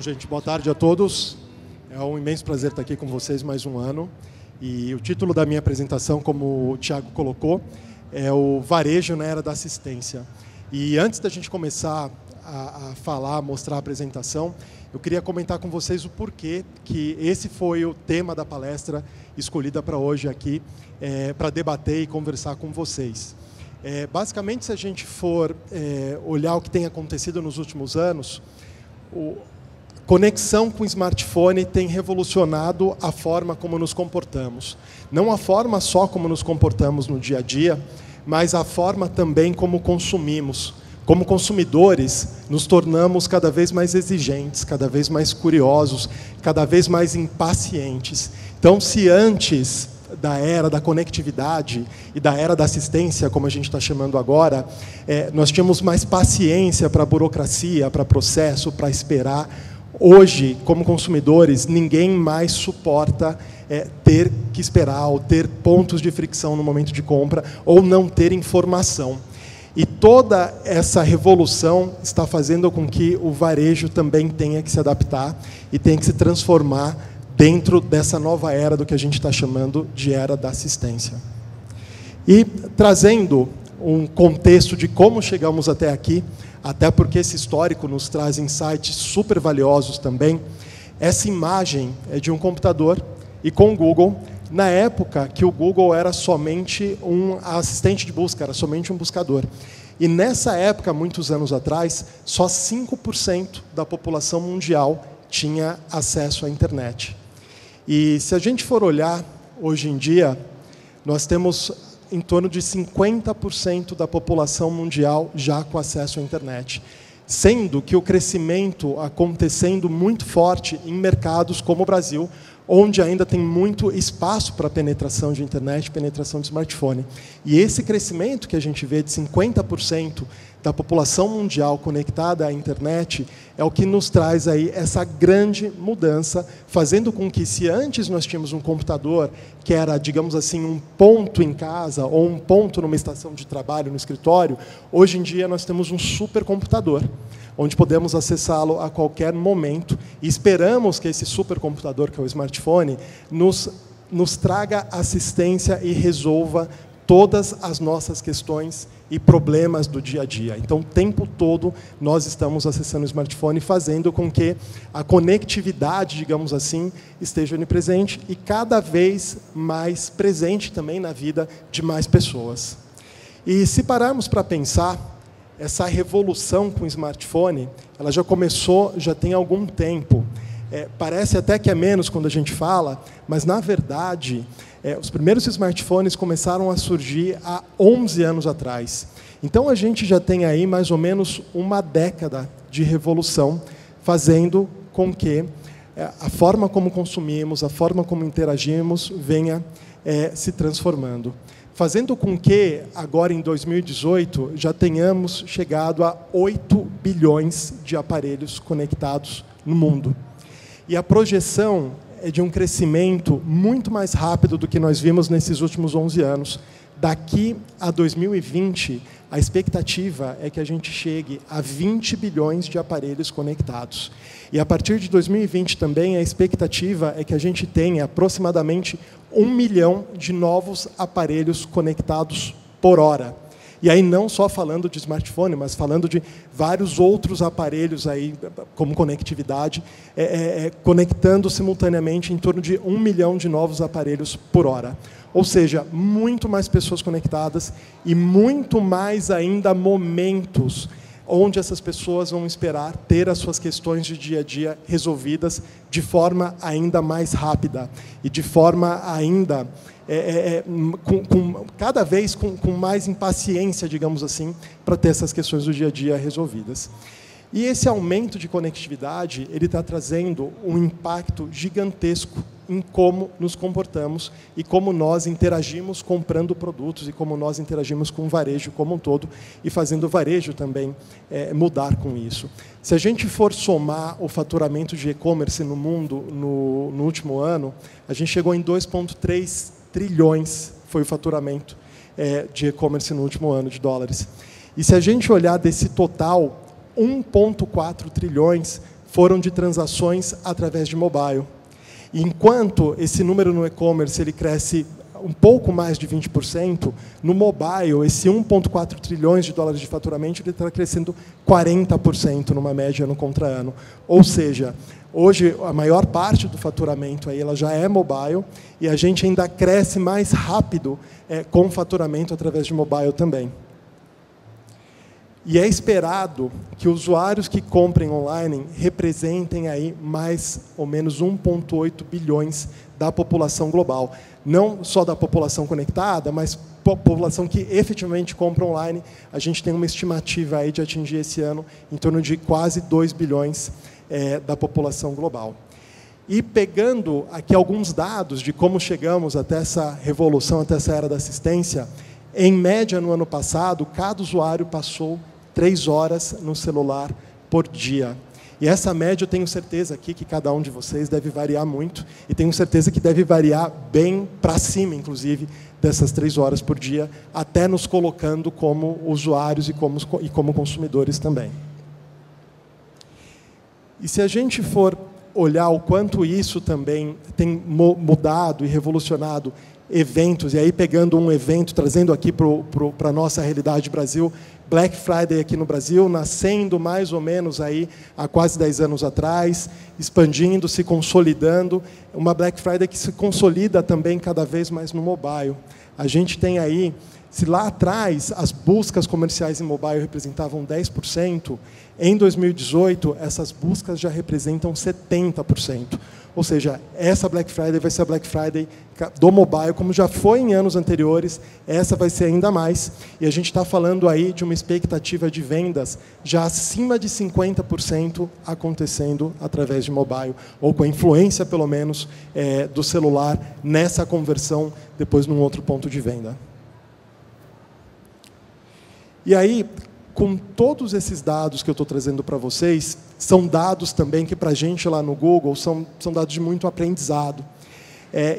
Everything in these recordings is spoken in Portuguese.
Bom, gente, boa tarde a todos. É um imenso prazer estar aqui com vocês mais um ano. E o título da minha apresentação, como o Thiago colocou, é o Varejo na Era da Assistência. E antes da gente começar a falar, mostrar a apresentação, eu queria comentar com vocês o porquê que esse foi o tema da palestra escolhida para hoje aqui, para debater e conversar com vocês. Basicamente, se a gente for olhar o que tem acontecido nos últimos anos, conexão com o smartphone tem revolucionado a forma como nos comportamos. Não a forma só como nos comportamos no dia a dia, mas a forma também como consumimos. Como consumidores, nos tornamos cada vez mais exigentes, cada vez mais curiosos, cada vez mais impacientes. Então, se antes da era da conectividade e da era da assistência, como a gente está chamando agora, nós tínhamos mais paciência para a burocracia, para processo, para esperar. Hoje, como consumidores, ninguém mais suporta ter que esperar ou ter pontos de fricção no momento de compra ou não ter informação. E toda essa revolução está fazendo com que o varejo também tenha que se adaptar e tenha que se transformar dentro dessa nova era do que a gente está chamando de era da assistência. E trazendo um contexto de como chegamos até aqui, até porque esse histórico nos traz insights super valiosos também, essa imagem é de um computador e com o Google, na época que o Google era somente um assistente de busca, era somente um buscador. E nessa época, muitos anos atrás, só 5% da população mundial tinha acesso à internet. E se a gente for olhar, hoje em dia, nós temos em torno de 50% da população mundial já com acesso à internet. Sendo que o crescimento acontecendo muito forte em mercados como o Brasil, onde ainda tem muito espaço para penetração de internet, penetração de smartphone. E esse crescimento que a gente vê de 50% da população mundial conectada à internet é o que nos traz aí essa grande mudança, fazendo com que, se antes nós tínhamos um computador que era, digamos assim, um ponto em casa ou um ponto numa estação de trabalho, no escritório, hoje em dia nós temos um supercomputador, onde podemos acessá-lo a qualquer momento e esperamos que esse supercomputador, que é o smartphone, nos traga assistência e resolva todas as nossas questões e problemas do dia a dia. Então, o tempo todo, nós estamos acessando o smartphone, fazendo com que a conectividade, digamos assim, esteja onipresente e cada vez mais presente também na vida de mais pessoas. E se pararmos para pensar, essa revolução com o smartphone, ela já começou, já tem algum tempo. Parece até que é menos quando a gente fala, mas, na verdade, os primeiros smartphones começaram a surgir há 11 anos atrás. Então, a gente já tem aí mais ou menos uma década de revolução, fazendo com que a forma como consumimos, a forma como interagimos, venha se transformando. Fazendo com que, agora em 2018, já tenhamos chegado a 8 bilhões de aparelhos conectados no mundo. E a projeção é de um crescimento muito mais rápido do que nós vimos nesses últimos 11 anos. Daqui a 2020, a expectativa é que a gente chegue a 20 bilhões de aparelhos conectados. E a partir de 2020 também, a expectativa é que a gente tenha aproximadamente 1 milhão de novos aparelhos conectados por hora. E aí não só falando de smartphone, mas falando de vários outros aparelhos aí, como conectividade, conectando simultaneamente em torno de 1 milhão de novos aparelhos por hora. Ou seja, muito mais pessoas conectadas e muito mais ainda momentos onde essas pessoas vão esperar ter as suas questões de dia a dia resolvidas de forma ainda mais rápida e de forma ainda cada vez com mais impaciência, digamos assim, para ter essas questões do dia a dia resolvidas. E esse aumento de conectividade, ele está trazendo um impacto gigantesco em como nos comportamos e como nós interagimos comprando produtos e como nós interagimos com o varejo como um todo e fazendo o varejo também mudar com isso. Se a gente for somar o faturamento de e-commerce no mundo no último ano, a gente chegou em 2,3 trilhões, foi o faturamento de e-commerce no último ano, de dólares. E se a gente olhar desse total, 1,4 trilhões foram de transações através de mobile. E enquanto esse número no e-commerce ele cresce um pouco mais de 20%, no mobile, esse 1,4 trilhões de dólares de faturamento ele está crescendo 40% numa média ano contra ano. Ou seja, hoje a maior parte do faturamento aí, ela já é mobile e a gente ainda cresce mais rápido com faturamento através de mobile também. E é esperado que usuários que comprem online representem aí mais ou menos 1,8 bilhões da população global. Não só da população conectada, mas população que efetivamente compra online. A gente tem uma estimativa aí de atingir esse ano em torno de quase 2 bilhões da população global. E pegando aqui alguns dados de como chegamos até essa revolução, até essa era da assistência, em média, no ano passado, cada usuário passou 3 horas no celular por dia. E essa média eu tenho certeza aqui que cada um de vocês deve variar muito, e tenho certeza que deve variar bem para cima, inclusive, dessas 3 horas por dia, até nos colocando como usuários e como consumidores também. E se a gente for olhar o quanto isso também tem mudado e revolucionado eventos, e aí pegando um evento, trazendo aqui para a nossa realidade Brasil, Black Friday aqui no Brasil, nascendo mais ou menos aí há quase 10 anos atrás, expandindo, se consolidando, uma Black Friday que se consolida também cada vez mais no mobile. A gente tem aí, se lá atrás as buscas comerciais em mobile representavam 10%, em 2018 essas buscas já representam 70%. Ou seja, essa Black Friday vai ser a Black Friday do mobile, como já foi em anos anteriores, essa vai ser ainda mais. E a gente está falando aí de uma expectativa de vendas já acima de 50% acontecendo através de mobile, ou com a influência, pelo menos, do celular nessa conversão, depois num outro ponto de venda. E aí, com todos esses dados que eu estou trazendo para vocês, são dados também que, para a gente lá no Google, são dados de muito aprendizado.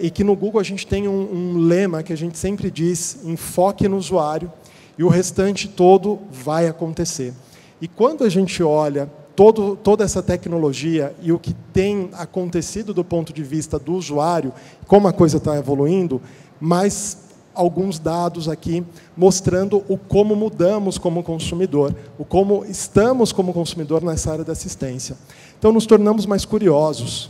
E que no Google a gente tem um lema que a gente sempre diz, enfoque no usuário, e o restante todo vai acontecer. E quando a gente olha toda essa tecnologia e o que tem acontecido do ponto de vista do usuário, como a coisa está evoluindo, mais alguns dados aqui mostrando o como mudamos como consumidor, o como estamos como consumidor nessa área da assistência. Então, nos tornamos mais curiosos.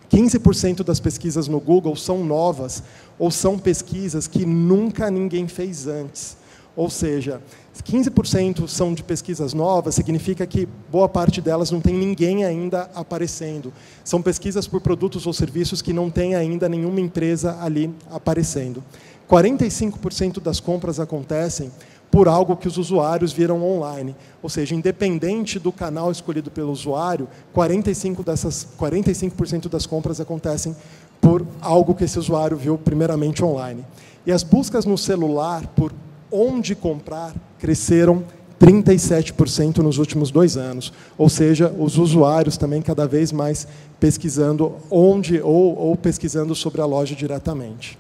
15% das pesquisas no Google são novas ou são pesquisas que nunca ninguém fez antes. Ou seja, 15% são de pesquisas novas, significa que boa parte delas não tem ninguém ainda aparecendo. São pesquisas por produtos ou serviços que não tem ainda nenhuma empresa ali aparecendo. 45% das compras acontecem por algo que os usuários viram online. Ou seja, independente do canal escolhido pelo usuário, 45% das compras acontecem por algo que esse usuário viu primeiramente online. E as buscas no celular por onde comprar cresceram 37% nos últimos 2 anos. Ou seja, os usuários também cada vez mais pesquisando onde ou pesquisando sobre a loja diretamente.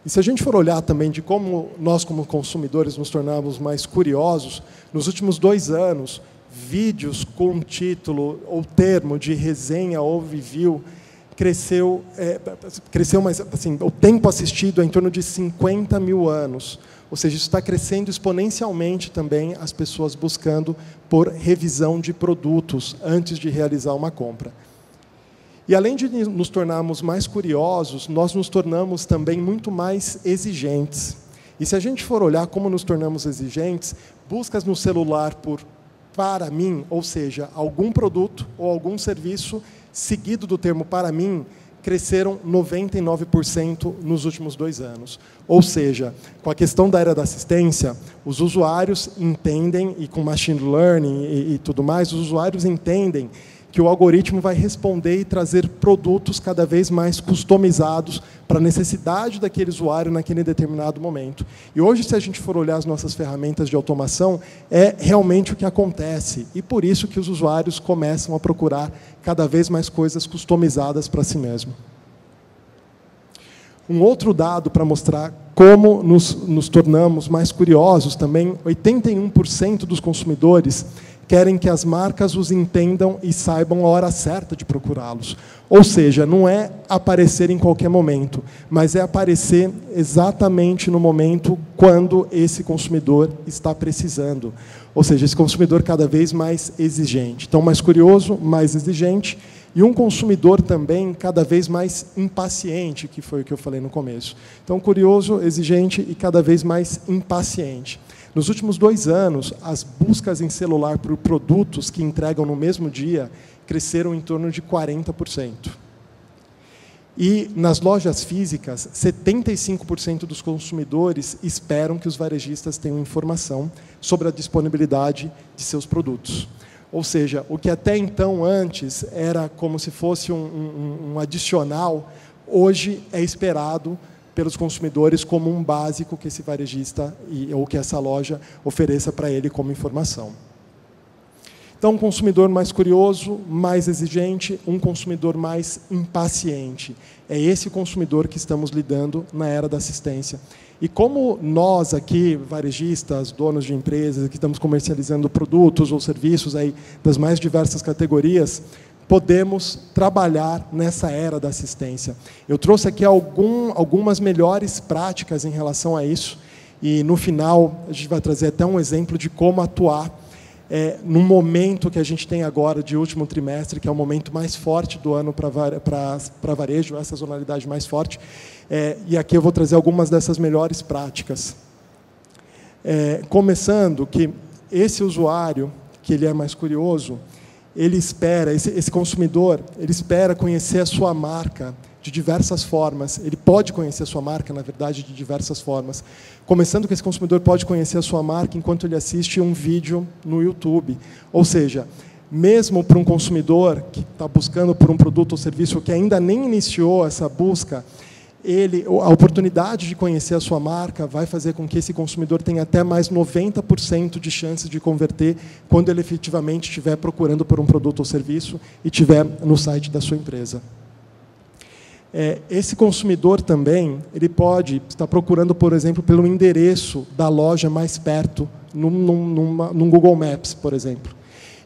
E se a gente for olhar também de como nós, como consumidores, nos tornamos mais curiosos, nos últimos 2 anos, vídeos com título ou termo de resenha ou review cresceu mais, assim, o tempo assistido é em torno de 50 mil anos. Ou seja, isso está crescendo exponencialmente também as pessoas buscando por revisão de produtos antes de realizar uma compra. E, além de nos tornarmos mais curiosos, nós nos tornamos também muito mais exigentes. E, se a gente for olhar como nos tornamos exigentes, buscas no celular por para mim, ou seja, algum produto ou algum serviço seguido do termo para mim, cresceram 99% nos últimos 2 anos. Ou seja, com a questão da era da assistência, os usuários entendem, e com machine learning e tudo mais, os usuários entendem que o algoritmo vai responder e trazer produtos cada vez mais customizados para a necessidade daquele usuário naquele determinado momento. E hoje, se a gente for olhar as nossas ferramentas de automação, é realmente o que acontece. E por isso que os usuários começam a procurar cada vez mais coisas customizadas para si mesmo. Um outro dado para mostrar como nos tornamos mais curiosos também, 81% dos consumidores querem que as marcas os entendam e saibam a hora certa de procurá-los. Ou seja, não é aparecer em qualquer momento, mas é aparecer exatamente no momento quando esse consumidor está precisando. Ou seja, esse consumidor cada vez mais exigente. Então, mais curioso, mais exigente, e um consumidor também cada vez mais impaciente, que foi o que eu falei no começo. Então, curioso, exigente e cada vez mais impaciente. Nos últimos 2 anos, as buscas em celular por produtos que entregam no mesmo dia cresceram em torno de 40%. E, nas lojas físicas, 75% dos consumidores esperam que os varejistas tenham informação sobre a disponibilidade de seus produtos. Ou seja, o que até então, antes, era como se fosse um adicional, hoje é esperado pelos consumidores como um básico que esse varejista ou que essa loja ofereça para ele como informação. Então, um consumidor mais curioso, mais exigente, um consumidor mais impaciente. É esse consumidor que estamos lidando na era da assistência. E como nós aqui, varejistas, donos de empresas, que estamos comercializando produtos ou serviços aí das mais diversas categorias, podemos trabalhar nessa era da assistência. Eu trouxe aqui algumas melhores práticas em relação a isso, e no final a gente vai trazer até um exemplo de como atuar no momento que a gente tem agora de último trimestre, que é o momento mais forte do ano para varejo, essa sazonalidade mais forte. E aqui eu vou trazer algumas dessas melhores práticas. Começando que esse usuário, que ele é mais curioso, ele espera, esse consumidor, ele espera conhecer a sua marca de diversas formas. Ele pode conhecer a sua marca, na verdade, de diversas formas. Começando que esse consumidor pode conhecer a sua marca enquanto ele assiste um vídeo no YouTube. Ou seja, mesmo para um consumidor que está buscando por um produto ou serviço que ainda nem iniciou essa busca, a oportunidade de conhecer a sua marca vai fazer com que esse consumidor tenha até mais 90% de chances de converter quando ele efetivamente estiver procurando por um produto ou serviço e estiver no site da sua empresa. Esse consumidor também, ele pode estar procurando, por exemplo, pelo endereço da loja mais perto, num Google Maps, por exemplo.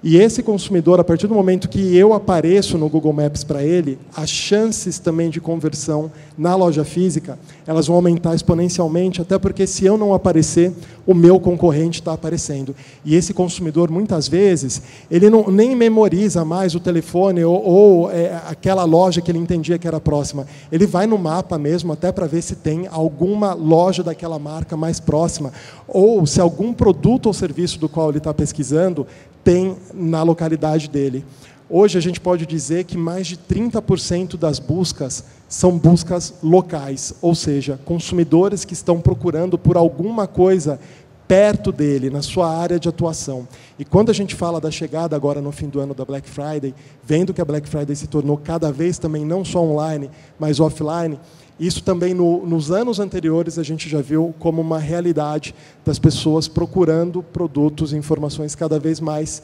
E esse consumidor, a partir do momento que eu apareço no Google Maps para ele, as chances também de conversão na loja física, elas vão aumentar exponencialmente, até porque se eu não aparecer, o meu concorrente está aparecendo. E esse consumidor, muitas vezes, ele nem memoriza mais o telefone ou aquela loja que ele entendia que era próxima. Ele vai no mapa mesmo, até para ver se tem alguma loja daquela marca mais próxima, ou se algum produto ou serviço do qual ele está pesquisando tem na localidade dele. Hoje a gente pode dizer que mais de 30% das buscas são buscas locais, ou seja, consumidores que estão procurando por alguma coisa perto dele, na sua área de atuação. E quando a gente fala da chegada agora no fim do ano da Black Friday, vendo que a Black Friday se tornou cada vez também não só online, mas offline, isso também nos anos anteriores a gente já viu como uma realidade das pessoas procurando produtos e informações cada vez mais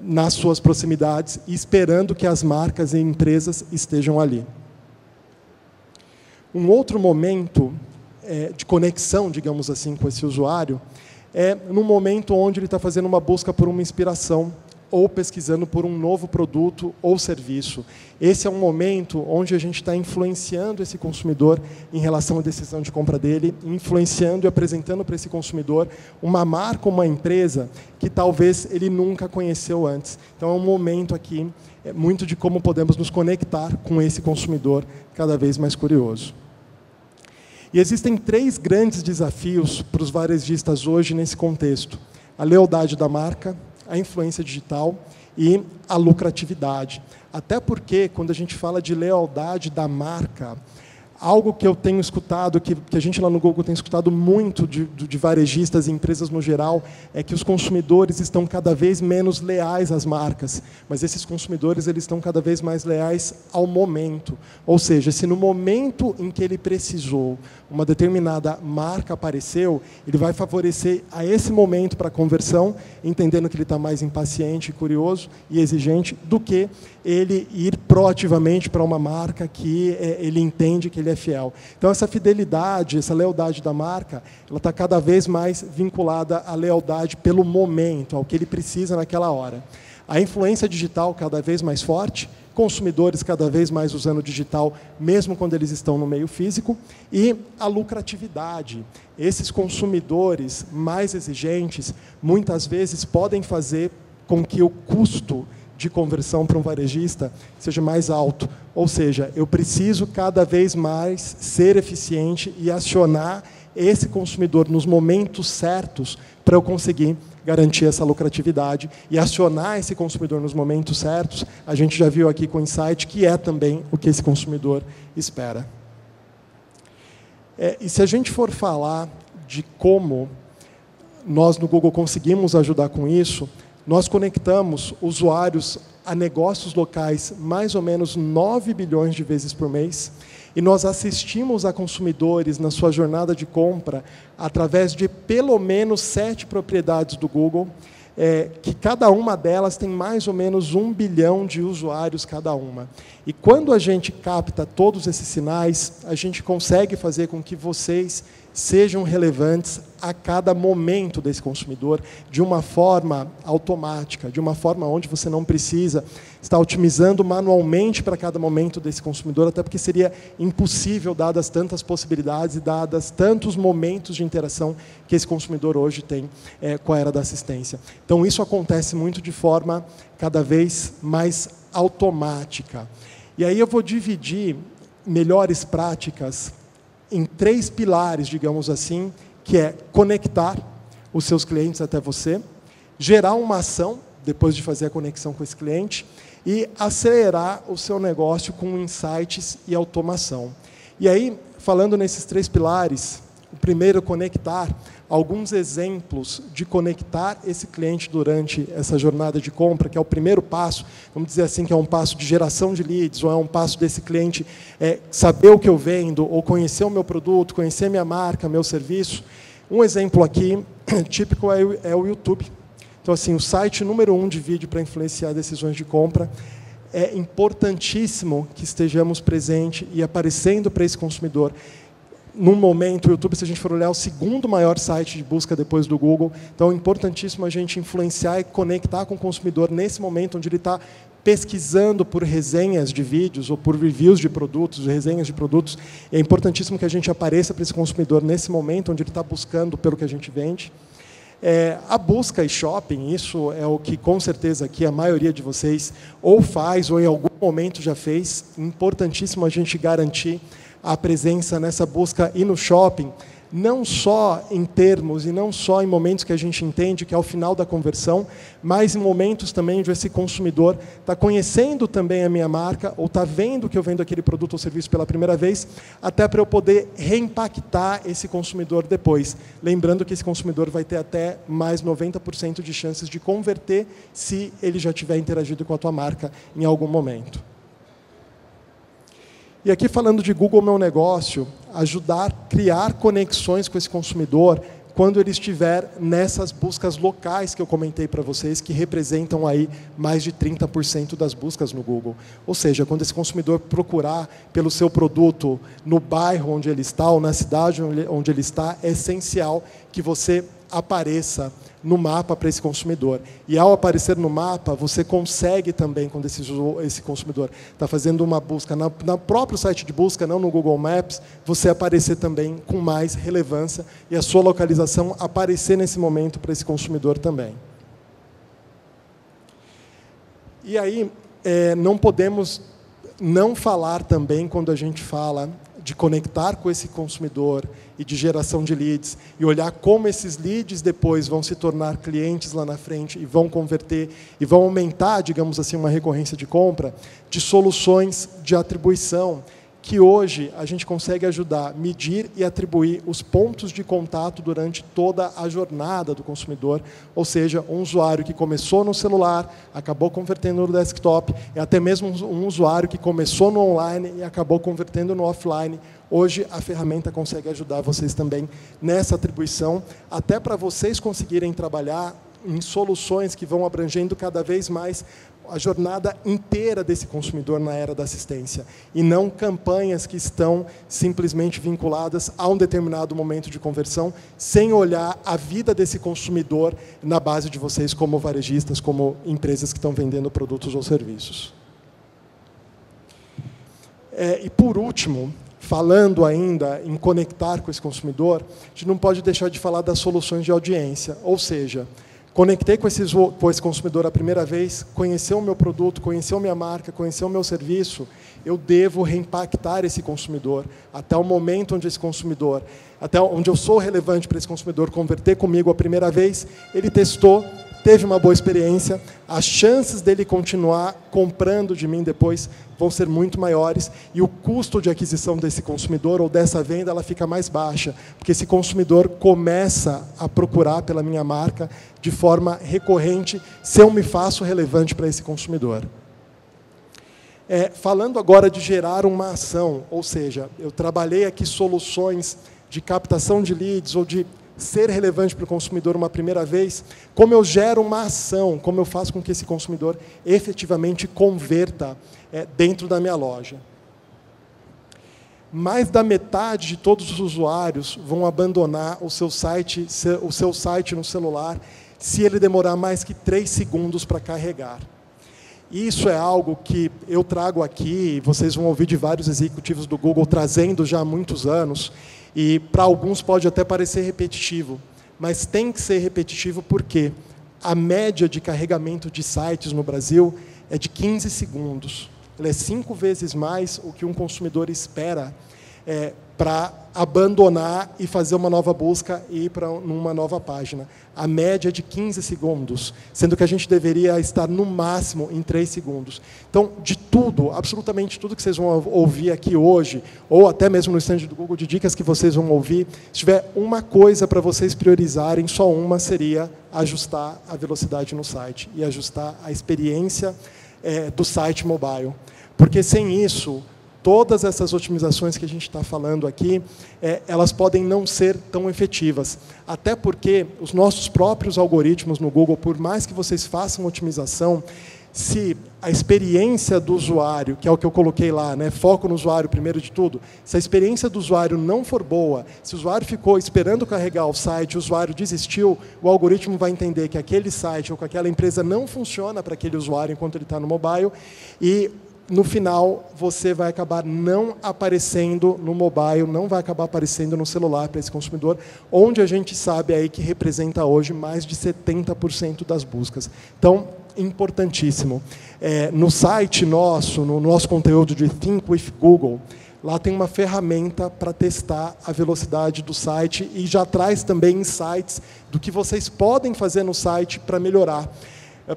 nas suas proximidades e esperando que as marcas e empresas estejam ali. Um outro momento de conexão, digamos assim, com esse usuário é no momento onde ele está fazendo uma busca por uma inspiração ou pesquisando por um novo produto ou serviço. Esse é um momento onde a gente está influenciando esse consumidor em relação à decisão de compra dele, influenciando e apresentando para esse consumidor uma marca, uma empresa que talvez ele nunca conheceu antes. Então, é um momento aqui muito de como podemos nos conectar com esse consumidor cada vez mais curioso. E existem 3 grandes desafios para os varejistas hoje nesse contexto: a lealdade da marca, a influência digital e a lucratividade. Até porque, quando a gente fala de lealdade da marca, algo que eu tenho escutado, que a gente lá no Google tem escutado muito de varejistas e empresas no geral, é que os consumidores estão cada vez menos leais às marcas, mas esses consumidores eles estão cada vez mais leais ao momento. Ou seja, se no momento em que ele precisou, uma determinada marca apareceu, ele vai favorecer a esse momento para a conversão, entendendo que ele está mais impaciente, curioso e exigente, do que ele ir proativamente para uma marca que ele entende que ele ele é fiel. Então, essa fidelidade, essa lealdade da marca, ela está cada vez mais vinculada à lealdade pelo momento, ao que ele precisa naquela hora. A influência digital cada vez mais forte, consumidores cada vez mais usando o digital, mesmo quando eles estão no meio físico, e a lucratividade. Esses consumidores mais exigentes, muitas vezes, podem fazer com que o custo de conversão para um varejista seja mais alto. Ou seja, eu preciso cada vez mais ser eficiente e acionar esse consumidor nos momentos certos para eu conseguir garantir essa lucratividade. E acionar esse consumidor nos momentos certos, a gente já viu aqui com o Insight, que é também o que esse consumidor espera. E se a gente for falar de como nós no Google conseguimos ajudar com isso, nós conectamos usuários a negócios locais mais ou menos 9 bilhões de vezes por mês, e nós assistimos a consumidores na sua jornada de compra através de pelo menos 7 propriedades do Google, que cada uma delas tem mais ou menos 1 bilhão de usuários cada uma. E quando a gente capta todos esses sinais, a gente consegue fazer com que vocês sejam relevantes a cada momento desse consumidor, de uma forma automática, de uma forma onde você não precisa estar otimizando manualmente para cada momento desse consumidor, até porque seria impossível, dadas tantas possibilidades e dadas tantos momentos de interação que esse consumidor hoje tem com a era da assistência. Então, isso acontece muito de forma cada vez mais automática. E aí eu vou dividir melhores práticas em 3 pilares, digamos assim, que é conectar os seus clientes até você, gerar uma ação, depois de fazer a conexão com esse cliente, e acelerar o seu negócio com insights e automação. E aí, falando nesses 3 pilares, o primeiro, conectar, alguns exemplos de conectar esse cliente durante essa jornada de compra, que é o primeiro passo, vamos dizer assim, que é um passo de geração de leads, ou é um passo desse cliente saber o que eu vendo, ou conhecer o meu produto, conhecer minha marca, meu serviço. Um exemplo aqui, típico, é o YouTube. Então, assim, o site número 1 de vídeo para influenciar decisões de compra. É importantíssimo que estejamos presentes e aparecendo para esse consumidor. Num momento, o YouTube, se a gente for olhar, é o 2º maior site de busca depois do Google. Então, é importantíssimo a gente influenciar e conectar com o consumidor nesse momento onde ele está pesquisando por resenhas de vídeos ou por reviews de produtos, resenhas de produtos. É importantíssimo que a gente apareça para esse consumidor nesse momento onde ele está buscando pelo que a gente vende. A busca e shopping, isso é o que, com certeza, aqui a maioria de vocês ou faz ou em algum momento já fez. Importantíssimo a gente garantir a presença nessa busca e no shopping, não só em termos e não só em momentos que a gente entende que é o final da conversão, mas em momentos também onde esse consumidor está conhecendo também a minha marca ou está vendo que eu vendo aquele produto ou serviço pela primeira vez, até para eu poder reimpactar esse consumidor depois. Lembrando que esse consumidor vai ter até mais 90% de chances de converter se ele já tiver interagido com a tua marca em algum momento. E aqui, falando de Google Meu Negócio, ajudar a criar conexões com esse consumidor quando ele estiver nessas buscas locais que eu comentei para vocês, que representam aí mais de 30% das buscas no Google. Ou seja, quando esse consumidor procurar pelo seu produto no bairro onde ele está ou na cidade onde ele está, é essencial que você apareça no mapa para esse consumidor. E ao aparecer no mapa, você consegue também, quando esse consumidor está fazendo uma busca no próprio site de busca, não no Google Maps, você aparecer também com mais relevância e a sua localização aparecer nesse momento para esse consumidor também. E aí, não podemos não falar também, quando a gente fala de conectar com esse consumidor e de geração de leads, e olhar como esses leads depois vão se tornar clientes lá na frente e vão converter e vão aumentar, digamos assim, uma recorrência de compra, de soluções de atribuição, que hoje a gente consegue ajudar a medir e atribuir os pontos de contato durante toda a jornada do consumidor, ou seja, um usuário que começou no celular, acabou convertendo no desktop, e até mesmo um usuário que começou no online e acabou convertendo no offline. Hoje a ferramenta consegue ajudar vocês também nessa atribuição, até para vocês conseguirem trabalhar em soluções que vão abrangendo cada vez mais a jornada inteira desse consumidor na era da assistência, e não campanhas que estão simplesmente vinculadas a um determinado momento de conversão, sem olhar a vida desse consumidor na base de vocês como varejistas, como empresas que estão vendendo produtos ou serviços. E, por último, falando ainda em conectar com esse consumidor, a gente não pode deixar de falar das soluções de audiência, ou seja, conectei com esse consumidor a primeira vez, conheceu o meu produto, conheceu minha marca, conheceu o meu serviço, eu devo reimpactar esse consumidor até o momento onde esse consumidor, até onde eu sou relevante para esse consumidor converter comigo a primeira vez, ele testou, teve uma boa experiência, as chances dele continuar comprando de mim depois vão ser muito maiores e o custo de aquisição desse consumidor ou dessa venda ela fica mais baixa, porque esse consumidor começa a procurar pela minha marca de forma recorrente se eu me faço relevante para esse consumidor. Falando agora de gerar uma ação, ou seja, eu trabalhei aqui soluções de captação de leads ou de ser relevante para o consumidor uma primeira vez, como eu gero uma ação, como eu faço com que esse consumidor efetivamente converta dentro da minha loja. Mais da metade de todos os usuários vão abandonar o seu site no celular se ele demorar mais que 3 segundos para carregar. Isso é algo que eu trago aqui, vocês vão ouvir de vários executivos do Google trazendo já há muitos anos, e para alguns pode até parecer repetitivo, mas tem que ser repetitivo porque a média de carregamento de sites no Brasil é de 15 segundos. Ela é 5 vezes mais o que um consumidor espera para abandonar e fazer uma nova busca e ir para uma nova página. A média é de 15 segundos, sendo que a gente deveria estar no máximo em 3 segundos. Então, de tudo, absolutamente tudo que vocês vão ouvir aqui hoje, ou até mesmo no stand do Google de dicas que vocês vão ouvir, se tiver uma coisa para vocês priorizarem, só uma seria ajustar a velocidade no site e ajustar a experiência do site mobile. Porque sem isso, todas essas otimizações que a gente está falando aqui, elas podem não ser tão efetivas. Até porque os nossos próprios algoritmos no Google, por mais que vocês façam otimização, se a experiência do usuário, que é o que eu coloquei lá, foco no usuário primeiro de tudo, se a experiência do usuário não for boa, se o usuário ficou esperando carregar o site, o usuário desistiu, o algoritmo vai entender que aquele site ou que aquela empresa não funciona para aquele usuário enquanto ele está no mobile e no final, você vai acabar não aparecendo no mobile, não vai acabar aparecendo no celular para esse consumidor, onde a gente sabe aí que representa hoje mais de 70% das buscas. Então, importantíssimo. No site nosso, no nosso conteúdo de Think with Google, lá tem uma ferramenta para testar a velocidade do site e já traz também insights do que vocês podem fazer no site para melhorar.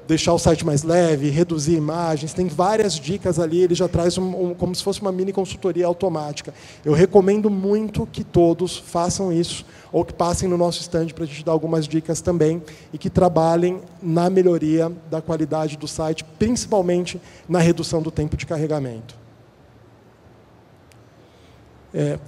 Deixar o site mais leve, reduzir imagens, tem várias dicas ali, ele já traz como se fosse uma mini consultoria automática. Eu recomendo muito que todos façam isso, ou que passem no nosso stand para a gente dar algumas dicas também, e que trabalhem na melhoria da qualidade do site, principalmente na redução do tempo de carregamento.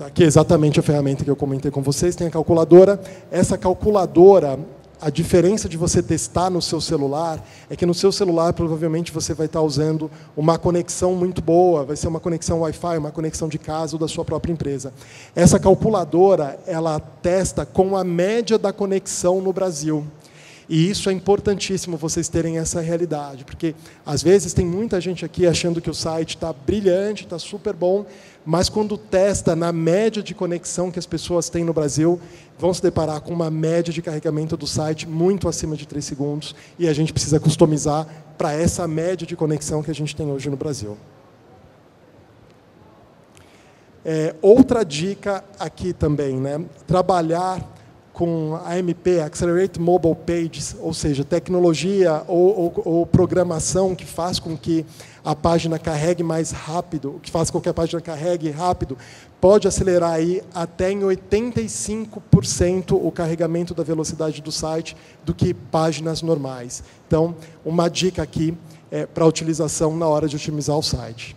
Aqui é exatamente a ferramenta que eu comentei com vocês, tem a calculadora. Essa calculadora, a diferença de você testar no seu celular é que no seu celular provavelmente você vai estar usando uma conexão muito boa, vai ser uma conexão Wi-Fi, uma conexão de casa ou da sua própria empresa. Essa calculadora, ela testa com a média da conexão no Brasil. E isso é importantíssimo vocês terem essa realidade, porque às vezes tem muita gente aqui achando que o site está brilhante, está super bom, mas quando testa na média de conexão que as pessoas têm no Brasil, vão se deparar com uma média de carregamento do site muito acima de 3 segundos, e a gente precisa customizar para essa média de conexão que a gente tem hoje no Brasil. Outra dica aqui também, trabalhar com a AMP, Accelerate Mobile Pages, ou seja, tecnologia ou programação que faz com que a página carregue mais rápido, que faz com que a página carregue rápido, pode acelerar aí até em 85% o carregamento da velocidade do site do que páginas normais. Então, uma dica aqui para utilização na hora de otimizar o site.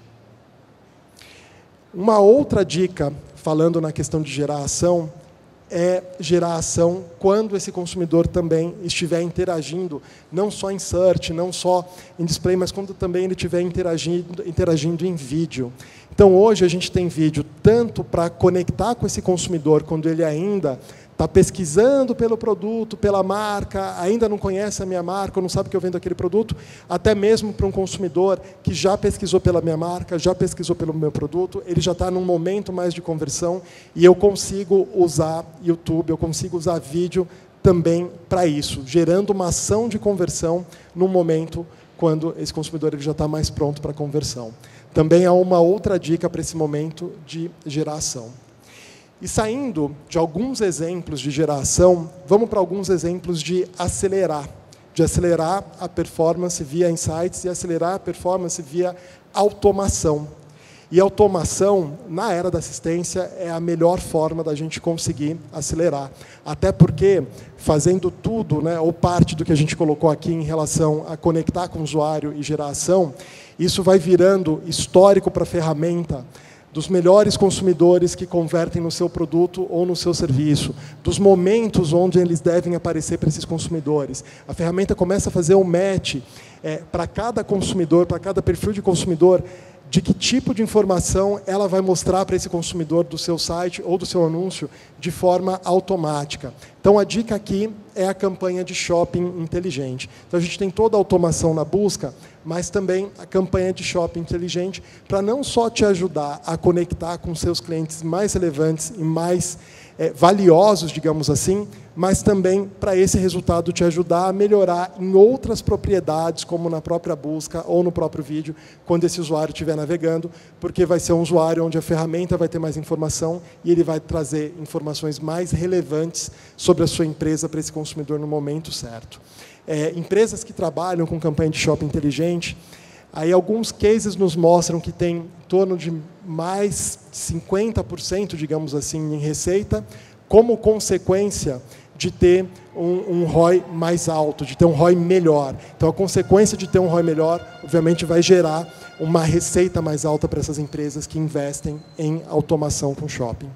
Uma outra dica, falando na questão de gerar ação, é gerar ação quando esse consumidor também estiver interagindo, não só em search, não só em display, mas quando também ele estiver interagindo em vídeo. Então, hoje a gente tem vídeo tanto para conectar com esse consumidor quando ele ainda está pesquisando pelo produto, pela marca, ainda não conhece a minha marca, ou não sabe que eu vendo aquele produto, até mesmo para um consumidor que já pesquisou pela minha marca, já pesquisou pelo meu produto, ele já está num momento mais de conversão, e eu consigo usar YouTube, eu consigo usar vídeo também para isso, gerando uma ação de conversão num momento quando esse consumidor ele já está mais pronto para a conversão. Também há uma outra dica para esse momento de geração. E saindo de alguns exemplos de geração, vamos para alguns exemplos de acelerar a performance via insights e acelerar a performance via automação. E automação, na era da assistência, é a melhor forma da gente conseguir acelerar. Até porque, fazendo tudo, né, ou parte do que a gente colocou aqui em relação a conectar com o usuário e gerar ação, isso vai virando histórico para a ferramenta, dos melhores consumidores que convertem no seu produto ou no seu serviço, dos momentos onde eles devem aparecer para esses consumidores. A ferramenta começa a fazer um match para cada consumidor, para cada perfil de consumidor, de que tipo de informação ela vai mostrar para esse consumidor do seu site ou do seu anúncio de forma automática. Então, a dica aqui é a campanha de shopping inteligente. Então, a gente tem toda a automação na busca, mas também a campanha de shopping inteligente para não só te ajudar a conectar com seus clientes mais relevantes e mais valiosos, digamos assim, mas também para esse resultado te ajudar a melhorar em outras propriedades, como na própria busca ou no próprio vídeo, quando esse usuário estiver navegando, porque vai ser um usuário onde a ferramenta vai ter mais informação e ele vai trazer informações mais relevantes sobre a sua empresa para esse consumidor no momento certo. Empresas que trabalham com campanha de shopping inteligente, aí alguns cases nos mostram que tem em torno de mais 50%, digamos assim, em receita, como consequência de ter um ROI mais alto, de ter um ROI melhor. Então, a consequência de ter um ROI melhor, obviamente, vai gerar uma receita mais alta para essas empresas que investem em automação com shopping.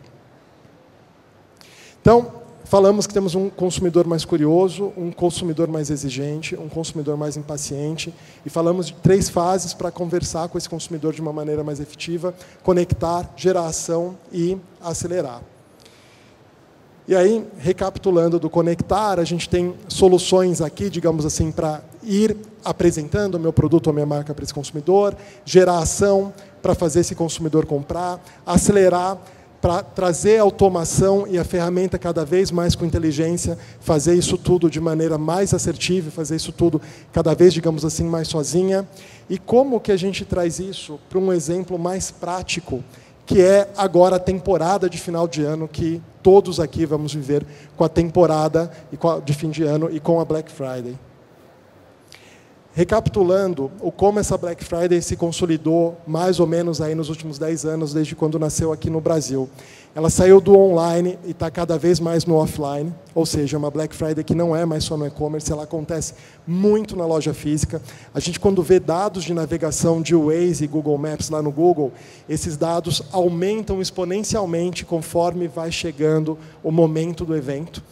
Então, falamos que temos um consumidor mais curioso, um consumidor mais exigente, um consumidor mais impaciente, e falamos de 3 fases para conversar com esse consumidor de uma maneira mais efetiva, conectar, gerar ação e acelerar. E aí, recapitulando do conectar, a gente tem soluções aqui, digamos assim, para ir apresentando o meu produto ou a minha marca para esse consumidor, gerar ação para fazer esse consumidor comprar, acelerar para trazer automação e a ferramenta cada vez mais com inteligência, fazer isso tudo de maneira mais assertiva, fazer isso tudo cada vez, digamos assim, mais sozinha. E como que a gente traz isso para um exemplo mais prático, que é agora a temporada de final de ano, que todos aqui vamos viver com a temporada de fim de ano e com a Black Friday. Recapitulando, como essa Black Friday se consolidou mais ou menos aí nos últimos 10 anos, desde quando nasceu aqui no Brasil. Ela saiu do online e está cada vez mais no offline, ou seja, uma Black Friday que não é mais só no e-commerce, ela acontece muito na loja física. A gente, quando vê dados de navegação de Waze e Google Maps lá no Google, esses dados aumentam exponencialmente conforme vai chegando o momento do evento.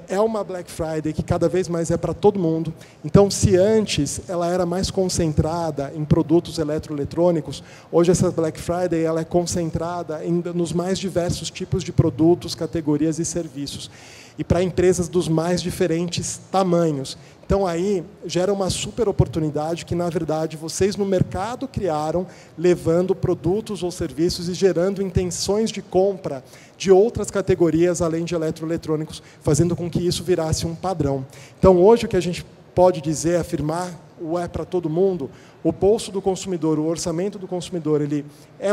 É uma Black Friday que cada vez mais é para todo mundo. Então, se antes ela era mais concentrada em produtos eletroeletrônicos, hoje essa Black Friday ela é concentrada nos mais diversos tipos de produtos, categorias e serviços. E para empresas dos mais diferentes tamanhos. Então, aí, gera uma super oportunidade que, na verdade, vocês no mercado criaram, levando produtos ou serviços e gerando intenções de compra de outras categorias, além de eletroeletrônicos, fazendo com que isso virasse um padrão. Então, hoje, o que a gente pode dizer, afirmar, é para todo mundo, o bolso do consumidor, o orçamento do consumidor, ele é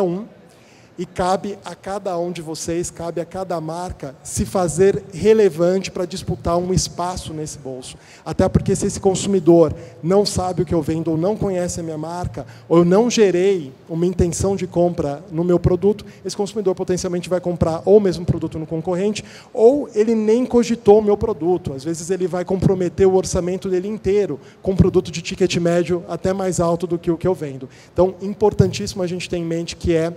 e cabe a cada um de vocês, cabe a cada marca se fazer relevante para disputar um espaço nesse bolso. Até porque se esse consumidor não sabe o que eu vendo ou não conhece a minha marca, ou eu não gerei uma intenção de compra no meu produto, esse consumidor potencialmente vai comprar ou o mesmo produto no concorrente, ou ele nem cogitou o meu produto. Às vezes ele vai comprometer o orçamento dele inteiro com um produto de ticket médio até mais alto do que o que eu vendo. Então, importantíssimo a gente ter em mente que é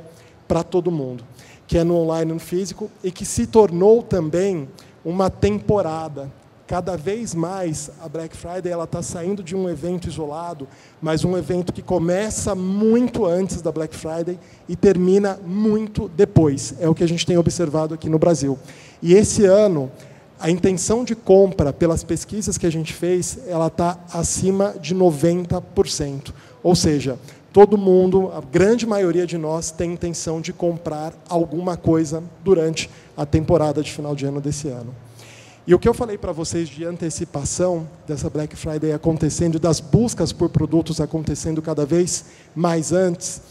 para todo mundo. que é no online e no físico, e que se tornou também uma temporada. Cada vez mais a Black Friday está saindo de um evento isolado, mas um evento que começa muito antes da Black Friday e termina muito depois. É o que a gente tem observado aqui no Brasil. E esse ano, a intenção de compra, pelas pesquisas que a gente fez, ela está acima de 90%. Ou seja, todo mundo, a grande maioria de nós, tem intenção de comprar alguma coisa durante a temporada de final de ano desse ano. E o que eu falei para vocês de antecipação dessa Black Friday acontecendo, das buscas por produtos acontecendo cada vez mais antes,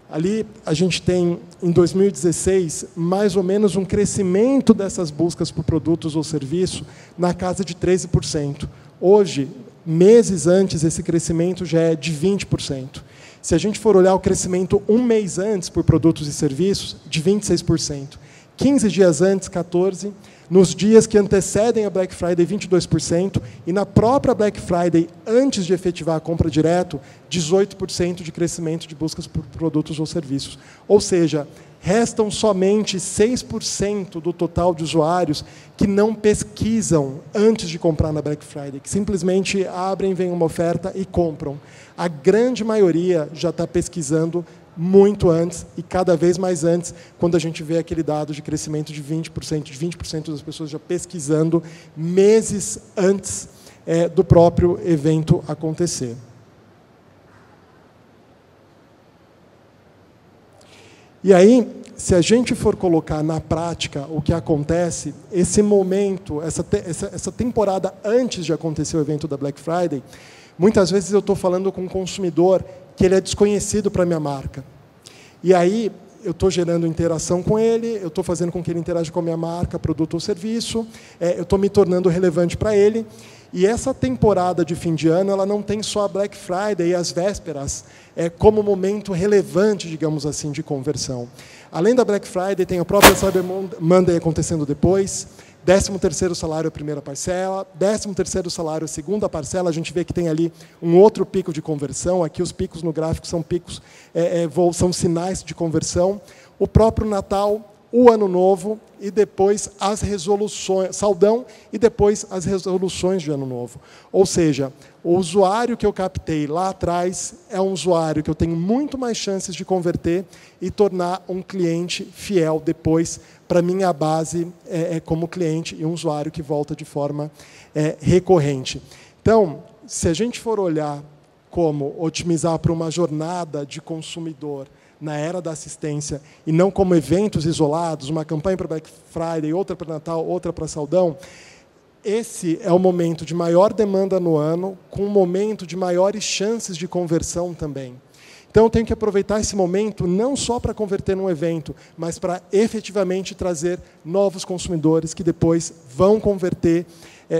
ali a gente tem, em 2016, mais ou menos um crescimento dessas buscas por produtos ou serviços na casa de 13%. Hoje, meses antes, esse crescimento já é de 20%. Se a gente for olhar o crescimento um mês antes por produtos e serviços, de 26%. 15 dias antes, 14%. Nos dias que antecedem a Black Friday, 22%, e na própria Black Friday, antes de efetivar a compra direto, 18% de crescimento de buscas por produtos ou serviços. Ou seja, restam somente 6% do total de usuários que não pesquisam antes de comprar na Black Friday, que simplesmente abrem, veem uma oferta e compram. A grande maioria já está pesquisando muito antes e cada vez mais antes, quando a gente vê aquele dado de crescimento de 20% das pessoas já pesquisando meses antes do próprio evento acontecer. E aí, se a gente for colocar na prática o que acontece, esse momento, essa temporada antes de acontecer o evento da Black Friday, muitas vezes eu estou falando com um consumidor que ele é desconhecido para a minha marca. E aí, eu estou gerando interação com ele, eu estou fazendo com que ele interaja com a minha marca, produto ou serviço, eu estou me tornando relevante para ele. E essa temporada de fim de ano, ela não tem só a Black Friday e as vésperas como momento relevante, digamos assim, de conversão. Além da Black Friday, tem a própria Cyber Monday acontecendo depois, 13º salário a primeira parcela, 13º salário a segunda parcela, a gente vê que tem ali um outro pico de conversão, aqui os picos no gráfico são picos, são sinais de conversão, o próprio Natal, o Ano Novo e depois as resoluções, Saldão e depois as resoluções de Ano Novo. Ou seja, o usuário que eu captei lá atrás é um usuário que eu tenho muito mais chances de converter e tornar um cliente fiel depois para minha base como cliente e um usuário que volta de forma recorrente. Então, se a gente for olhar como otimizar para uma jornada de consumidor na era da assistência, e não como eventos isolados, uma campanha para Black Friday, outra para Natal, outra para Saldão, esse é o momento de maior demanda no ano, com um momento de maiores chances de conversão também. Então, eu tenho que aproveitar esse momento não só para converter num evento, mas para efetivamente trazer novos consumidores que depois vão converter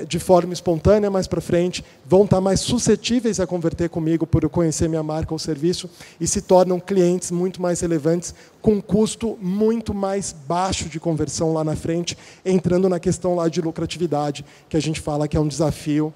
de forma espontânea mais para frente, vão estar mais suscetíveis a converter comigo por eu conhecer minha marca ou serviço e se tornam clientes muito mais relevantes com um custo muito mais baixo de conversão lá na frente, entrando na questão lá de lucratividade, que a gente fala que é um desafio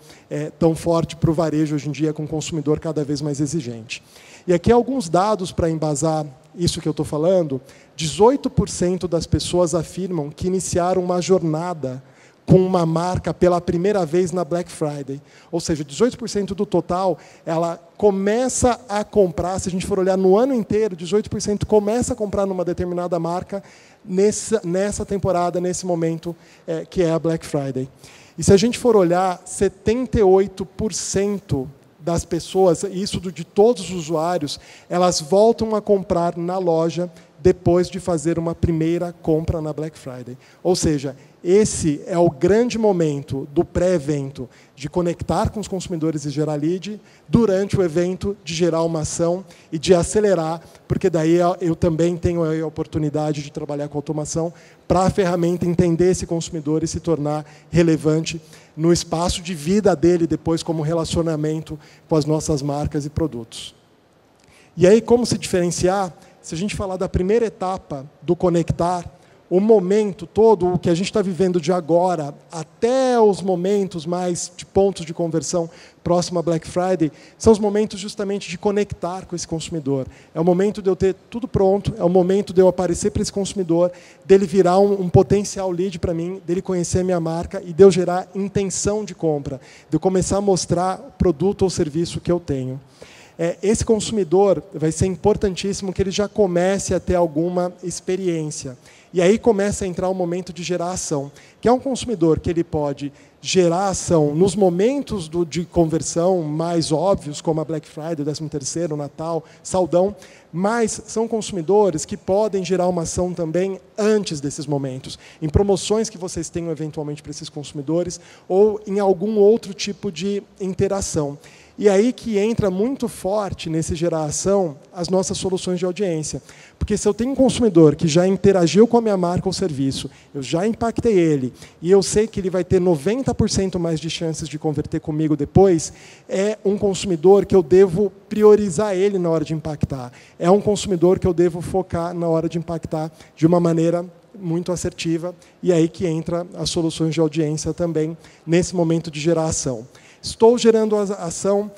tão forte para o varejo hoje em dia, com o consumidor cada vez mais exigente. E aqui alguns dados para embasar isso que eu estou falando. 18% das pessoas afirmam que iniciaram uma jornada com uma marca pela primeira vez na Black Friday. Ou seja, 18% do total, ela começa a comprar, se a gente for olhar no ano inteiro, 18% começa a comprar numa determinada marca nessa temporada, nesse momento que é a Black Friday. E se a gente for olhar, 78% das pessoas, isso de todos os usuários, elas voltam a comprar na loja depois de fazer uma primeira compra na Black Friday. Ou seja, esse é o grande momento do pré-evento, de conectar com os consumidores e gerar lead, durante o evento, de gerar uma ação e de acelerar, porque daí eu também tenho a oportunidade de trabalhar com automação para a ferramenta entender esse consumidor e se tornar relevante no espaço de vida dele depois como relacionamento com as nossas marcas e produtos. E aí, como se diferenciar? Se a gente falar da primeira etapa do conectar, o momento todo, o que a gente está vivendo de agora, até os momentos mais de pontos de conversão próximo a Black Friday, são os momentos justamente de conectar com esse consumidor. É o momento de eu ter tudo pronto, é o momento de eu aparecer para esse consumidor, dele virar um potencial lead para mim, dele conhecer a minha marca e de eu gerar intenção de compra, de eu começar a mostrar o produto ou serviço que eu tenho. Esse consumidor vai ser importantíssimo que ele já comece a ter alguma experiência. E aí começa a entrar o momento de gerar ação, que é um consumidor que ele pode gerar ação nos momentos de conversão mais óbvios, como a Black Friday, o 13º, o Natal, Saldão, mas são consumidores que podem gerar uma ação também antes desses momentos, em promoções que vocês tenham eventualmente para esses consumidores ou em algum outro tipo de interação. E aí que entra muito forte nesse gerar ação as nossas soluções de audiência. Porque se eu tenho um consumidor que já interagiu com a minha marca ou serviço, eu já impactei ele, e eu sei que ele vai ter 90% mais de chances de converter comigo depois, é um consumidor que eu devo priorizar ele na hora de impactar. É um consumidor que eu devo focar na hora de impactar de uma maneira muito assertiva, e aí que entra as soluções de audiência também, nesse momento de gerar ação. Estou gerando a ação,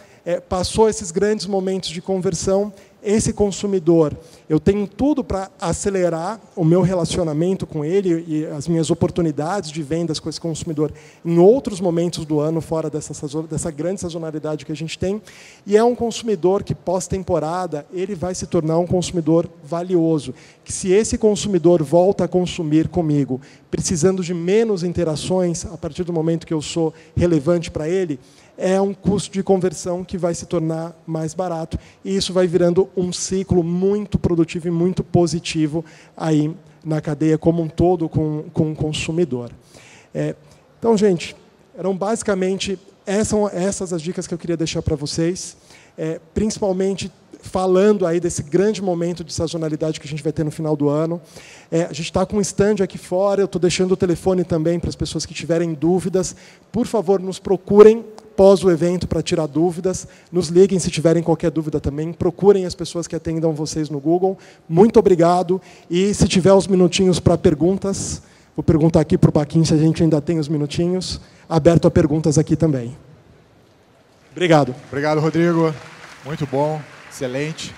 passou esses grandes momentos de conversão, esse consumidor, eu tenho tudo para acelerar o meu relacionamento com ele e as minhas oportunidades de vendas com esse consumidor em outros momentos do ano, fora dessa grande sazonalidade que a gente tem. E é um consumidor que, pós-temporada, ele vai se tornar um consumidor valioso. Que se esse consumidor volta a consumir comigo, precisando de menos interações, a partir do momento que eu sou relevante para ele, é um custo de conversão que vai se tornar mais barato. E isso vai virando um ciclo muito produtivo e muito positivo aí na cadeia como um todo com o consumidor. Então, gente, eram basicamente essas as dicas que eu queria deixar para vocês, principalmente falando aí desse grande momento de sazonalidade que a gente vai ter no final do ano. A gente está com um stand aqui fora, eu estou deixando o telefone também para as pessoas que tiverem dúvidas. Por favor, nos procurem após o evento para tirar dúvidas. Nos liguem se tiverem qualquer dúvida também. Procurem as pessoas que atendam vocês no Google. Muito obrigado. E se tiver uns minutinhos para perguntas, vou perguntar aqui para o Paquim se a gente ainda tem os minutinhos. Aberto a perguntas aqui também. Obrigado. Obrigado, Rodrigo. Muito bom. Excelente.